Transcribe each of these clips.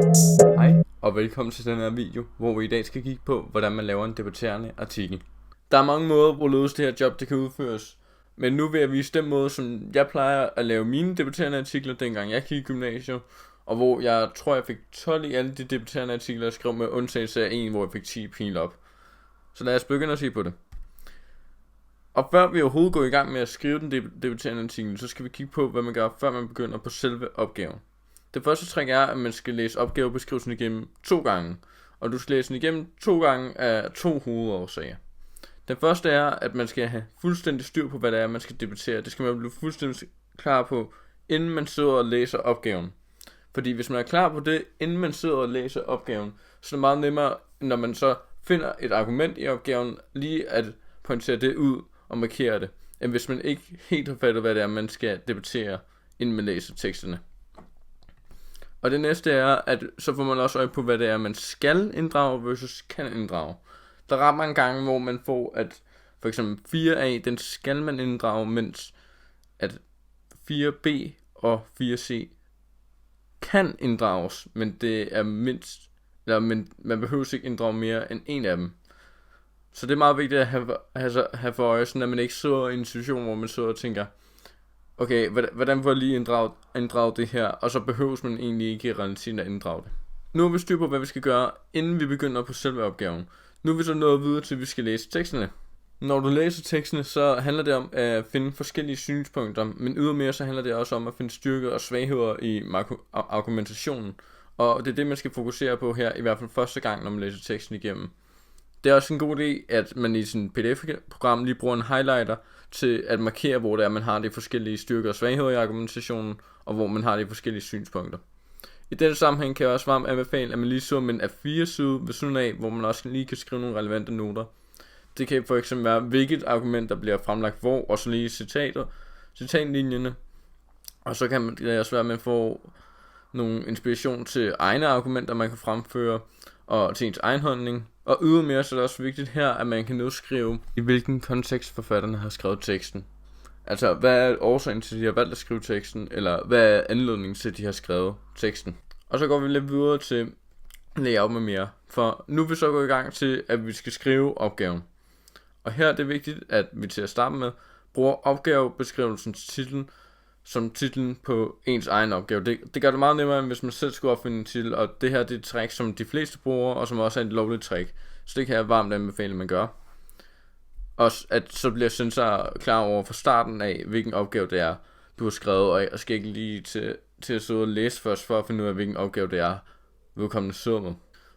Hej og velkommen til den her video, hvor vi i dag skal kigge på, hvordan man laver en debatterende artikel. Der er mange måder, hvorledes det her job det kan udføres, men nu vil jeg vise den måde, som jeg plejer at lave mine debatterende artikler, dengang jeg gik i gymnasiet, og hvor jeg tror, jeg fik 12 i alle de debatterende artikler, jeg skrev med undtagelse af en, hvor jeg fik 10 pil op. Så lad os begynde at se på det. Og før vi overhovedet går i gang med at skrive den debatterende artikel, så skal vi kigge på, hvad man gør, før man begynder på selve opgaven. Det første trick er, at man skal læse opgavebeskrivelsen igennem 2 gange. Og du skal læse den igennem 2 gange af 2 hovedårsager. Den første er, at man skal have fuldstændig styr på, hvad det er, man skal debattere. Det skal man blive fuldstændig klar på, inden man sidder og læser opgaven. Fordi hvis man er klar på det, inden man sidder og læser opgaven, så er det meget nemmere, når man så finder et argument i opgaven, lige at pointere det ud og markere det, end hvis man ikke helt har fattet, hvad det er, man skal debattere, inden man læser teksterne. Og det næste er, at så får man også øje på, hvad det er, man skal inddrage versus kan inddrage. Der er ret mange gange, hvor man får, at for eksempel 4a, den skal man inddrage, mens at 4b og 4c kan inddrages, men det er mindst, eller man behøver ikke inddrage mere end en af dem. Så det er meget vigtigt at have for øje, sådan at man ikke sidder i en situation, hvor man sidder og tænker, okay, hvordan får jeg lige inddrage det her, og så behøves man egentlig ikke i realiteten at inddrage det. Nu er vi styr på, hvad vi skal gøre, inden vi begynder på selve opgaven. Nu er vi så nået videre til, at vi skal læse teksterne. Når du læser teksterne, så handler det om at finde forskellige synspunkter, men ydermere så handler det også om at finde styrker og svagheder i argumentationen. Og det er det, man skal fokusere på her, i hvert fald første gang, når man læser teksten igennem. Det er også en god idé, at man i sin PDF-program lige bruger en highlighter til at markere, hvor det er, man har de forskellige styrker og svagheder i argumentationen, og hvor man har de forskellige synspunkter. I denne sammenhæng kan jeg også varmt anbefale, at man lige så med en A4-side ved siden af, hvor man også lige kan skrive nogle relevante noter. Det kan for eksempel være, hvilket argument der bliver fremlagt hvor, og så lige citatlinjerne. Og så kan det også være, at man får nogle inspiration til egne argumenter, man kan fremføre, og til ens egen holdning. Og ydermere så er det også vigtigt her, at man kan nedskrive, i hvilken kontekst forfatterne har skrevet teksten. Altså, hvad er årsagen til, at de har valgt at skrive teksten, eller hvad er anledningen til, at de har skrevet teksten. Og så går vi lidt videre til layout med mere, for nu vil vi så gå i gang til, at vi skal skrive opgaven. Og her er det vigtigt, at vi til at starte med bruger opgavebeskrivelsens titel som titlen på ens egen opgave. Det gør det meget nemmere, end hvis man selv skulle opfinde en titel, og det her det er et trick, som de fleste bruger, og som også er et lovligt trick. Så det kan jeg varmt anbefale, at man gør. Og at så bliver sensor klar over fra starten af, hvilken opgave det er, du har skrevet, og skal ikke lige til at sidde og læse først, for at finde ud af, hvilken opgave det er, vedkommende sidder med.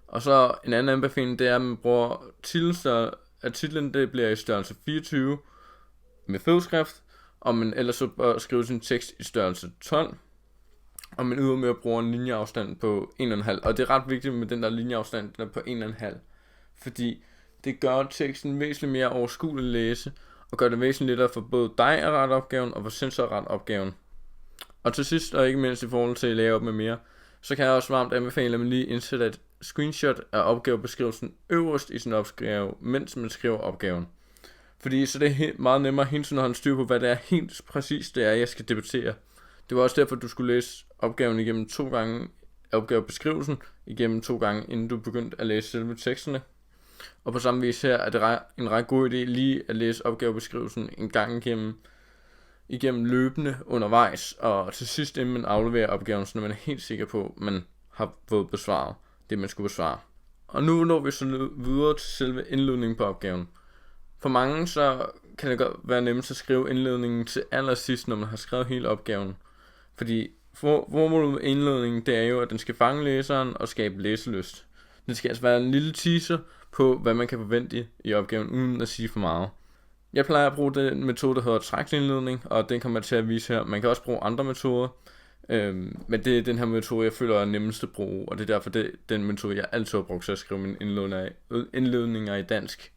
Og så en anden anbefaling, det er, at man bruger titlen det bliver i størrelse 24 med fedskrift, og man ellers så bør skrive sin tekst i størrelse 12, og man ydermere bruger en linjeafstand på 1,5, og det er ret vigtigt med den der linjeafstand, den er på 1,5, fordi det gør teksten væsentligt mere overskuelig at læse, og gør det væsentligt lettere for både dig at rette opgaven, og for sensor at rette opgaven. Og til sidst, og ikke mindst i forhold til layout med mere, så kan jeg også varmt anbefale, at man lige indsætter et screenshot af opgavebeskrivelsen øverst i sin opgave, mens man skriver opgaven. Fordi så det er meget nemmere hele tiden at holde styr på, hvad det er helt præcis det er, jeg skal debattere. Det var også derfor, du skulle læse opgaven igennem 2 gange, opgavebeskrivelsen igennem 2 gange, inden du begyndte at læse selve teksterne. Og på samme vis her er det en ret god idé lige at læse opgavebeskrivelsen en gang igennem løbende undervejs, og til sidst inden man afleverer opgaven, så man er helt sikker på, at man har fået besvaret det, man skulle besvare. Og nu når vi så videre til selve indledningen på opgaven. For mange så kan det godt være nemmest at skrive indledningen til allersidst, når man har skrevet hele opgaven. Fordi formålet med indledningen, det er jo, at den skal fange læseren og skabe læselyst. Den skal altså være en lille teaser på, hvad man kan forvente i opgaven, uden at sige for meget. Jeg plejer at bruge den metode, der hedder trækindledning, og den kommer jeg til at vise her. Man kan også bruge andre metoder, men det er den her metode, jeg føler er nemmest at bruge, og det er derfor den metode, jeg altid har brugt til at skrive mine indledninger i dansk,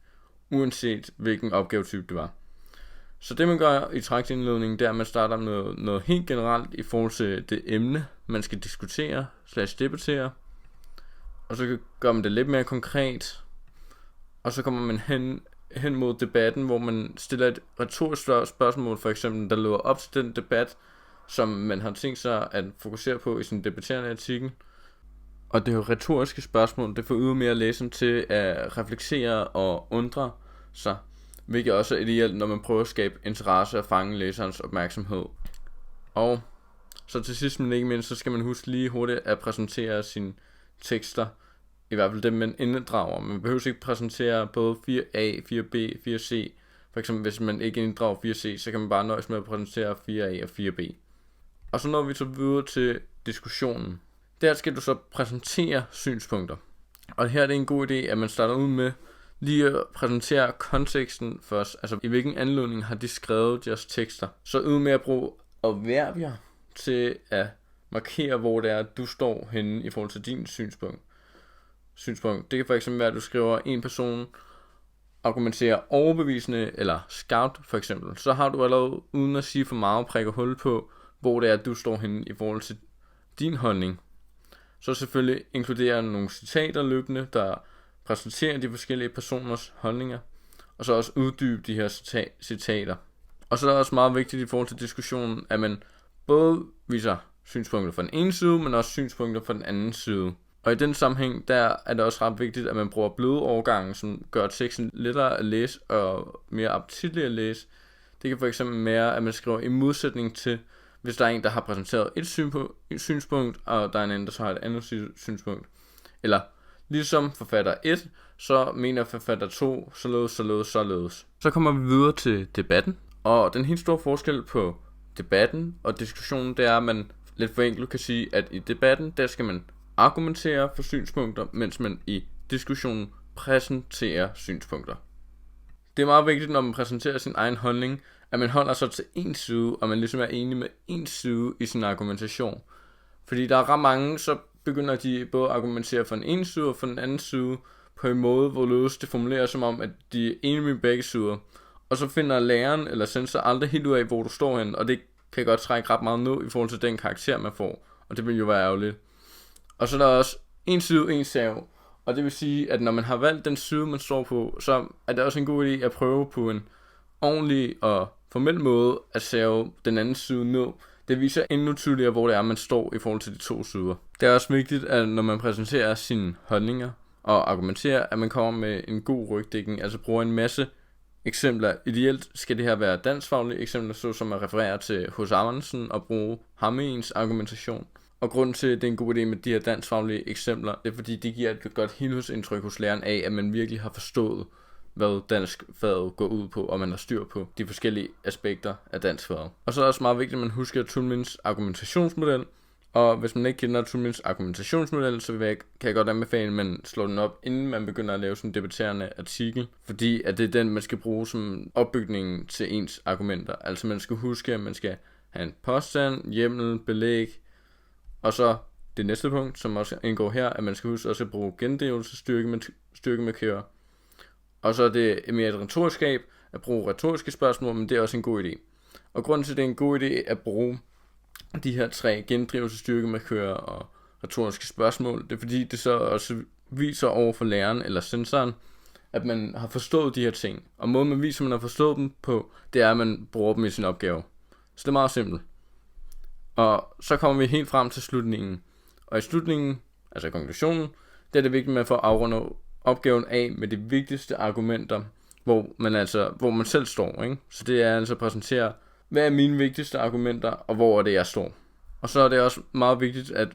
uanset hvilken opgavetype det var. Så det man gør i trækindledningen, det er, at man starter med noget helt generelt i forhold til det emne, man skal diskutere / debattere. Og så gør man det lidt mere konkret. Og så kommer man hen mod debatten, hvor man stiller et retorisk spørgsmål, for eksempel, der leder op til den debat, som man har tænkt sig at fokusere på i sin debatterende artikel. Og det er jo retoriske spørgsmål, det får ydermere læseren til at reflektere og undre sig, hvilket også er ideelt, når man prøver at skabe interesse og fange læserens opmærksomhed. Og så til sidst, men ikke mindst, så skal man huske lige hurtigt at præsentere sine tekster, i hvert fald dem man inddrager. Man behøver ikke præsentere både 4A, 4B, 4C. For eksempel hvis man ikke inddrager 4C, så kan man bare nøjes med at præsentere 4A og 4B. Og så når vi så videre til diskussionen. Der skal du så præsentere synspunkter. Og her er det en god idé, at man starter ud med lige at præsentere konteksten først. Altså i hvilken anledning har de skrevet deres tekster. Så ud med at bruge adverbier til at markere, hvor det er, du står henne i forhold til din synspunkt. Det kan for eksempel være, at du skriver en person argumenterer overbevisende eller skarpt for eksempel. Så har du allerede uden at sige for meget prikker hul på, hvor det er, at du står henne i forhold til din holdning. Så selvfølgelig inkluderer nogle citater løbende, der præsenterer de forskellige personers holdninger, og så også uddybe de her citater. Og så er det også meget vigtigt i forhold til diskussionen, at man både viser synspunkter fra den ene side, men også synspunkter fra den anden side. Og i den sammenhæng, der er det også ret vigtigt, at man bruger bløde overgange, som gør teksten lettere at læse og mere appetitlig at læse. Det kan for eksempel være, at man skriver i modsætning til, hvis der er en, der har præsenteret et synspunkt, og der er en anden, der så har et andet synspunkt. Eller ligesom forfatter 1, så mener forfatter 2 således. Så kommer vi videre til debatten, og den helt store forskel på debatten og diskussionen, det er, at man lidt forenklet kan sige, at i debatten, der skal man argumentere for synspunkter, mens man i diskussionen præsenterer synspunkter. Det er meget vigtigt, når man præsenterer sin egen holdning, at man holder sig til en side, og man ligesom er enig med en side i sin argumentation. Fordi der er ret mange, så begynder de både at argumentere for den ene side og for den anden side, på en måde, hvor det formulerer som om, at de er enige med begge sider. Og så finder læreren eller sensor aldrig helt ud af, hvor du står hen, og det kan godt trække ret meget ned i forhold til den karakter, man får. Og det vil jo være ærgerligt. Og så er der også en side, en sav. Og det vil sige, at når man har valgt den side, man står på, så er det også en god idé at prøve på en ordentlig og formel måde at save den anden side ned. Det viser endnu tydeligere, hvor det er, man står i forhold til de to sider. Det er også vigtigt, at når man præsenterer sine holdninger og argumenterer, at man kommer med en god rygdækning, altså bruger en masse eksempler. Ideelt skal det her være danskfaglige eksempler, såsom at referere til H.C. Andersen og bruge ham i ens argumentation. Og grunden til, at det er en god idé med de her danskfaglige eksempler, det er fordi, det giver et godt helhedsindtryk hos læreren af, at man virkelig har forstået, hvad danskfaget går ud på, og man har styr på de forskellige aspekter af danskfaget. Og så er det også meget vigtigt, at man husker Toulmins argumentationsmodel. Og hvis man ikke kender Toulmins argumentationsmodel, så kan jeg godt anbefale, at man slår den op, inden man begynder at lave sådan en debatterende artikel. Fordi at det er den, man skal bruge som opbygning til ens argumenter. Altså man skal huske, at man skal have en påstand, hjemmel, belæg, og så det næste punkt, som også indgår her, at man skal huske også at bruge gendrivelse, styrkemarkører. Og så er det mere et retorisk skab at bruge retoriske spørgsmål, men det er også en god idé. Og grunden til, at det er en god idé at bruge de her 3 gendrivelse, styrkemarkører og retoriske spørgsmål, det er fordi, det så også viser over for læreren eller sensoren, at man har forstået de her ting. Og måden man viser, at man har forstået dem på, det er, at man bruger dem i sin opgave. Så det er meget simpelt. Og så kommer vi helt frem til slutningen. Og i slutningen, altså konklusionen, det er det vigtigt med at få afrundet opgaven af med de vigtigste argumenter, hvor man selv står, ikke? Så det er altså at præsentere, hvad er mine vigtigste argumenter, og hvor er det, jeg står. Og så er det også meget vigtigt, at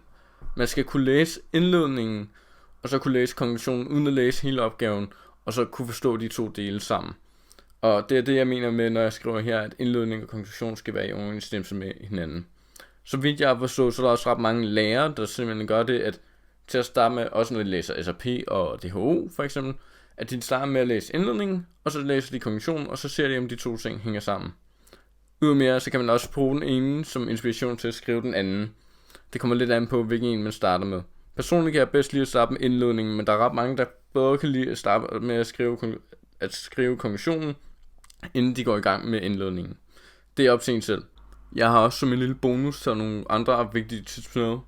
man skal kunne læse indledningen, og så kunne læse konklusionen, uden at læse hele opgaven, og så kunne forstå de to dele sammen. Og det er det, jeg mener med, når jeg skriver her, at indledning og konklusion skal være i overensstemmelse med hinanden. Så vidt jeg har forstået, så er der også ret mange lærere, der simpelthen gør det, at til at starte med, også når de læser SRP og DHO for eksempel, at de starter med at læse indledningen, og så læser de konklusionen, og så ser de, om de to ting hænger sammen. Ydermere, så kan man også bruge den ene som inspiration til at skrive den anden. Det kommer lidt an på, hvilken en man starter med. Personligt kan jeg bedst lide at starte med indledningen, men der er ret mange, der bedre kan lide at starte med at skrive konklusionen, inden de går i gang med indledningen. Det er op til en selv. Jeg har også som en lille bonus taget nogle andre vigtige tips med,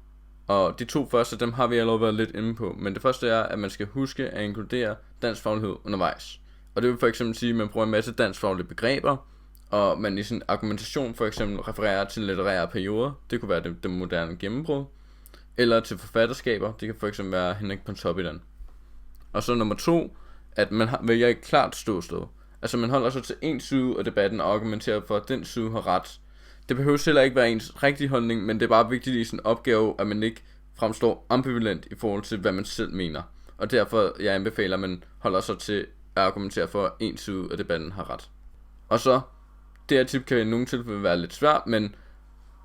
og de 2 første, dem har vi allerede været lidt inde på. Men det første er, at man skal huske at inkludere danskfaglighed undervejs. Og det vil for eksempel sige, at man bruger en masse danskfaglige begreber, og man i sin argumentation for eksempel refererer til litterære perioder. Det kunne være det moderne gennembrud. eller til forfatterskaber. Det kan for eksempel være Henrik Pontoppidan. Og så nummer 2, at man vælger et klart ståsted. Altså man holder sig til en side af debatten og argumenterer for, at den side har ret. Det behøver heller ikke være ens rigtige holdning, men det er bare vigtigt i sin opgave, at man ikke fremstår ambivalent i forhold til, hvad man selv mener. Og derfor jeg anbefaler, at man holder sig til at argumentere for, at en side af debatten har ret. Og så, det her tip kan i nogle tilfælde være lidt svært, men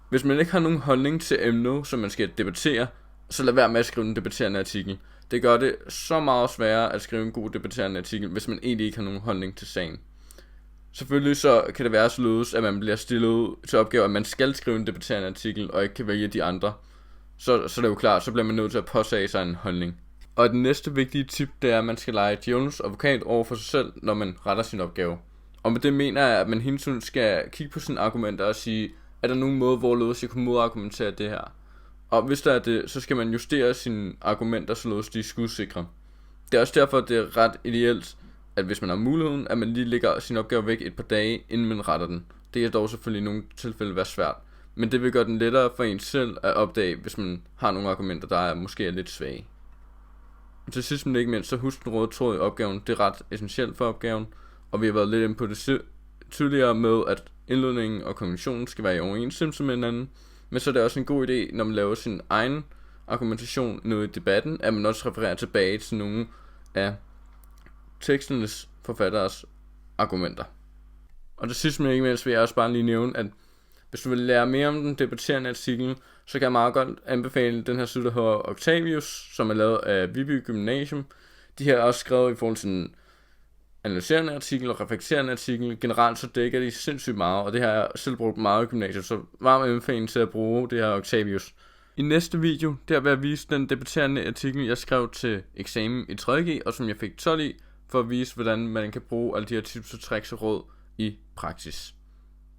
hvis man ikke har nogen holdning til emnet, som man skal debattere, så lad være med at skrive en debatterende artikel. Det gør det så meget sværere at skrive en god debatterende artikel, hvis man egentlig ikke har nogen holdning til sagen. Selvfølgelig så kan det være således, at man bliver stillet til opgave, at man skal skrive en debatterende artikel, og ikke kan vælge de andre. Så det er jo klart, så bliver man nødt til at påsage sig en holdning. Og det næste vigtige tip, det er, at man skal lege djævelens advokat over for sig selv, når man retter sin opgave. Og med det mener jeg, at man hele tiden skal kigge på sine argumenter og sige, er der nogen måde, hvorledes jeg kunne modargumentere det her? Og hvis der er det, så skal man justere sine argumenter, således de er skudsikre. Det er også derfor, det er ret ideelt, at hvis man har muligheden, at man lige lægger sin opgave væk et par dage, inden man retter den. Det kan dog selvfølgelig i nogle tilfælde være svært. Men det vil gøre den lettere for en selv at opdage, hvis man har nogle argumenter, der måske er lidt svage. Og til sidst men ikke mindst, så husk den røde tråd i opgaven. Det er ret essentielt for opgaven. Og vi har været lidt inde på det tidligere med, at indledningen og konklusionen skal være i overensstemmelse med hinanden. Men så er det også en god idé, når man laver sin egen argumentation nede i debatten, at man også refererer tilbage til nogle af teksternes forfatteres argumenter. Og det sidste men ikke mindst vil jeg også bare lige nævne, at hvis du vil lære mere om den debatterende artikel, så kan jeg meget godt anbefale den her side, der hedder Octavius, som er lavet af Viby Gymnasium. De her er også skrevet i forhold til en analyserende artikel og reflekterende artikel. Generelt så dækker de sindssygt meget, og det har jeg selv brugt meget i gymnasiet, så varm anbefaling til at bruge det her Octavius. I næste video, der vil jeg vise den debatterende artikel, jeg skrev til eksamen i 3.G, og som jeg fik 12 i, for at vise, hvordan man kan bruge alle de her tips og tricks og råd i praksis.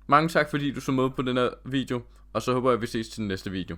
Mange tak fordi du så med på den her video, og så håber jeg, at vi ses til den næste video.